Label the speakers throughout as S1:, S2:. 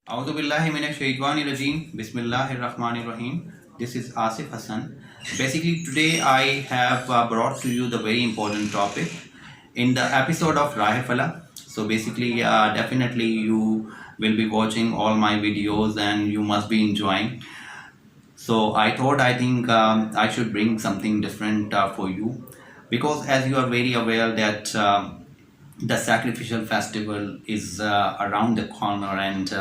S1: A'udhu billahi minash shaitani rajim. Bismillahir rahmanir rahim. This is Asif Hassan. Basically, today I have brought to you the very important topic in the episode of Rahe Fala. So basically, definitely you will be watching all my videos and you must be enjoying. So I think I should bring something different for you, because as you are very aware that the sacrificial festival is around the corner, and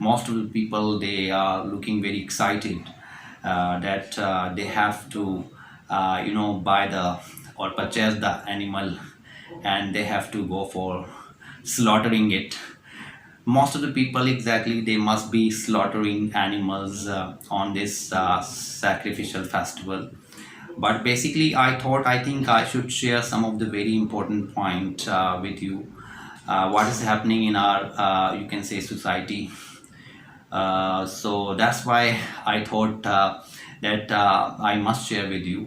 S1: most of the people, they are looking very excited that they have to buy the or purchase the animal, and they have to go for slaughtering it. Most of the people, exactly, they must be slaughtering animals on this sacrificial festival. But basically I think I should share some of the very important point with you, what is happening in our you can say society. So that's why I thought that I must share with you.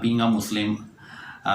S1: being a Muslim,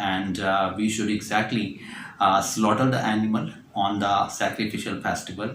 S1: and we should exactly slaughter the animal on the sacrificial festival.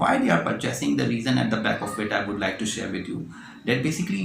S1: Why they are purchasing, the reason at the back of it I would like to share with you that basically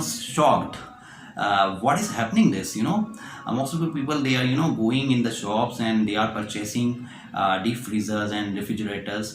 S1: shocked. What is happening this, most of the people, they are going in the shops and they are purchasing deep freezers and refrigerators.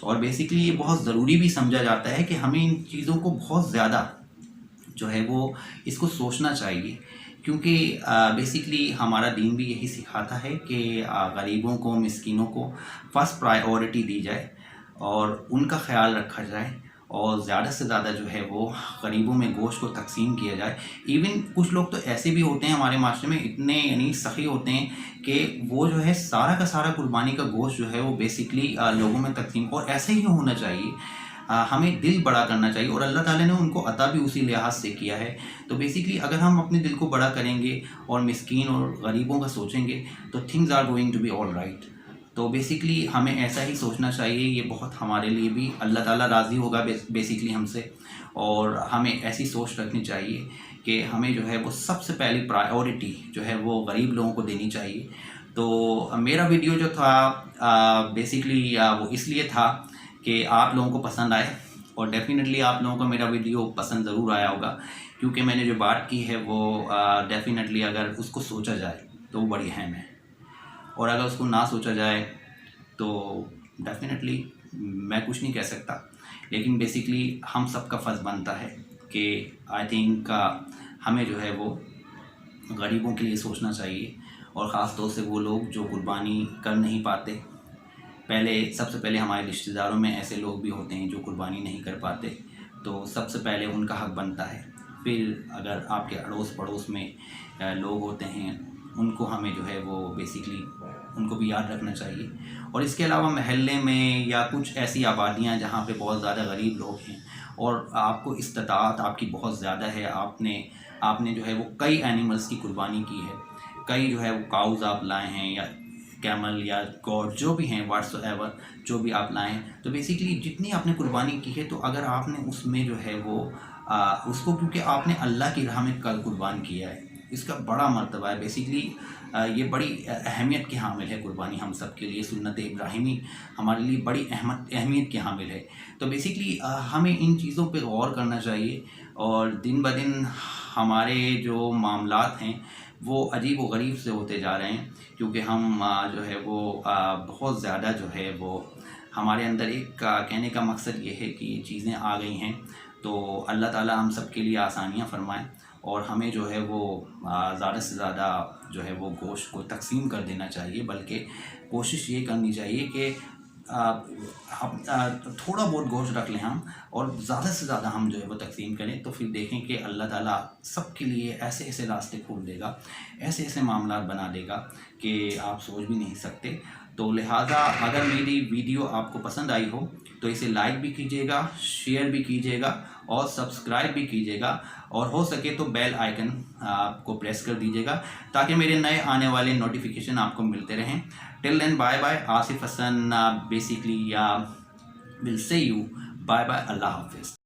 S1: اور basically یہ بہت ضروری بھی سمجھا جاتا ہے کہ ہمیں ان چیزوں کو بہت زیادہ جو ہے وہ اس کو سوچنا چاہیے، کیونکہ بیسکلی ہمارا دین بھی یہی سکھاتا ہے کہ غریبوں کو، مسکینوں کو فرسٹ پرائیورٹی دی جائے اور ان کا خیال رکھا جائے، اور زیادہ سے زیادہ جو ہے وہ غریبوں میں گوشت کو تقسیم کیا جائے۔ ایون کچھ لوگ تو ایسے بھی ہوتے ہیں ہمارے معاشرے میں، اتنے یعنی سخی ہوتے ہیں کہ وہ جو ہے سارا کا سارا قربانی کا گوشت جو ہے وہ بیسکلی لوگوں میں تقسیم، اور ایسا ہی ہونا چاہیے۔ ہمیں دل بڑا کرنا چاہیے، اور اللہ تعالیٰ نے ان کو عطا بھی اسی لحاظ سے کیا ہے۔ تو بیسکلی اگر ہم اپنے دل کو بڑا کریں گے اور مسکین اور غریبوں کا سوچیں گے تو things are going to be all right. تو بیسکلی ہمیں ایسا ہی سوچنا چاہیے، یہ بہت ہمارے لیے بھی اللہ تعالیٰ راضی ہوگا بیسکلی ہم سے، اور ہمیں ایسی سوچ رکھنی چاہیے کہ ہمیں جو ہے وہ سب سے پہلی پرائیورٹی جو ہے وہ غریب لوگوں کو دینی چاہیے۔ تو میرا ویڈیو جو تھا بیسکلی وہ اس لیے تھا کہ آپ لوگوں کو پسند آئے، اور ڈیفینیٹلی آپ لوگوں کو میرا ویڈیو پسند ضرور آیا ہوگا، کیونکہ میں نے جو بات کی ہے وہ ڈیفینیٹلی اگر اس کو سوچا جائے تو وہ بڑی اہم ہے، اور اگر اس کو نہ سوچا جائے تو ڈیفینیٹلی میں کچھ نہیں کہہ سکتا۔ لیکن بیسکلی ہم سب کا فرض بنتا ہے کہ آئی تھنک ہمیں جو ہے وہ غریبوں کے لیے سوچنا چاہیے، اور خاص طور سے وہ لوگ جو قربانی کر نہیں پاتے۔ سب سے پہلے ہمارے رشتہ داروں میں ایسے لوگ بھی ہوتے ہیں جو قربانی نہیں کر پاتے، تو سب سے پہلے ان کا حق بنتا ہے۔ پھر اگر آپ کے اڑوس پڑوس میں لوگ ہوتے ہیں، ان کو ہمیں جو ہے وہ بیسکلی ان کو بھی یاد رکھنا چاہیے۔ اور اس کے علاوہ محلے میں یا کچھ ایسی آبادیاں جہاں پہ بہت زیادہ غریب لوگ ہیں، اور آپ کو استطاعت آپ کی بہت زیادہ ہے، آپ نے جو ہے وہ کئی اینیملز کی قربانی کی ہے، کئی جو ہے وہ کاؤز آپ لائے ہیں، یا کیمل یا گوڈ جو بھی ہیں واٹس ایور جو بھی آپ لائیں، تو بیسکلی جتنی آپ نے قربانی کی ہے، تو اگر آپ نے اس میں جو ہے وہ اس کو، کیونکہ آپ نے اللہ کی راہ میں قربان کیا ہے، اس کا بڑا مرتبہ ہے۔ بیسکلی یہ بڑی اہمیت کی حامل ہے قربانی ہم سب کے لیے، سنت ابراہیمی ہمارے لیے بڑی اہمیت کی حامل ہے۔ تو بیسکلی ہمیں ان چیزوں پہ غور کرنا چاہیے، اور دن بدن ہمارے جو معاملات ہیں وہ عجیب و غریب سے ہوتے جا رہے ہیں، کیونکہ ہم جو ہے وہ بہت زیادہ جو ہے وہ ہمارے اندر ایک کہنے کا مقصد یہ ہے کہ یہ چیزیں آ گئی ہیں، تو اللہ تعالیٰ ہم سب کے لیے آسانیاں فرمائیں، اور ہمیں جو ہے وہ زیادہ سے زیادہ جو ہے وہ گوشت کو تقسیم کر دینا چاہیے، بلکہ کوشش یہ کرنی چاہیے کہ ہم تھوڑا بہت گوشت رکھ لیں ہم، اور زیادہ سے زیادہ ہم جو ہے وہ تقسیم کریں، تو پھر دیکھیں کہ اللہ تعالیٰ سب کے لیے ایسے ایسے راستے کھول دے گا، ایسے ایسے معاملات بنا دے گا کہ آپ سوچ بھی نہیں سکتے۔ تو لہٰذا اگر میری ویڈیو آپ کو پسند آئی ہو تو اسے لائک بھی کیجیے گا، شیئر بھی کیجیے گا، اور سبسکرائب بھی کیجیے گا، اور ہو سکے تو بیل آئیکن آپ کو پریس کر دیجیے گا، تاکہ میرے نئے آنے والے نوٹیفیکیشن آپ کو ملتے رہیں۔ ٹل دین بائے بائے، آصف حسن بیسکلی ول سے یو، بائے بائے، اللہ حافظ۔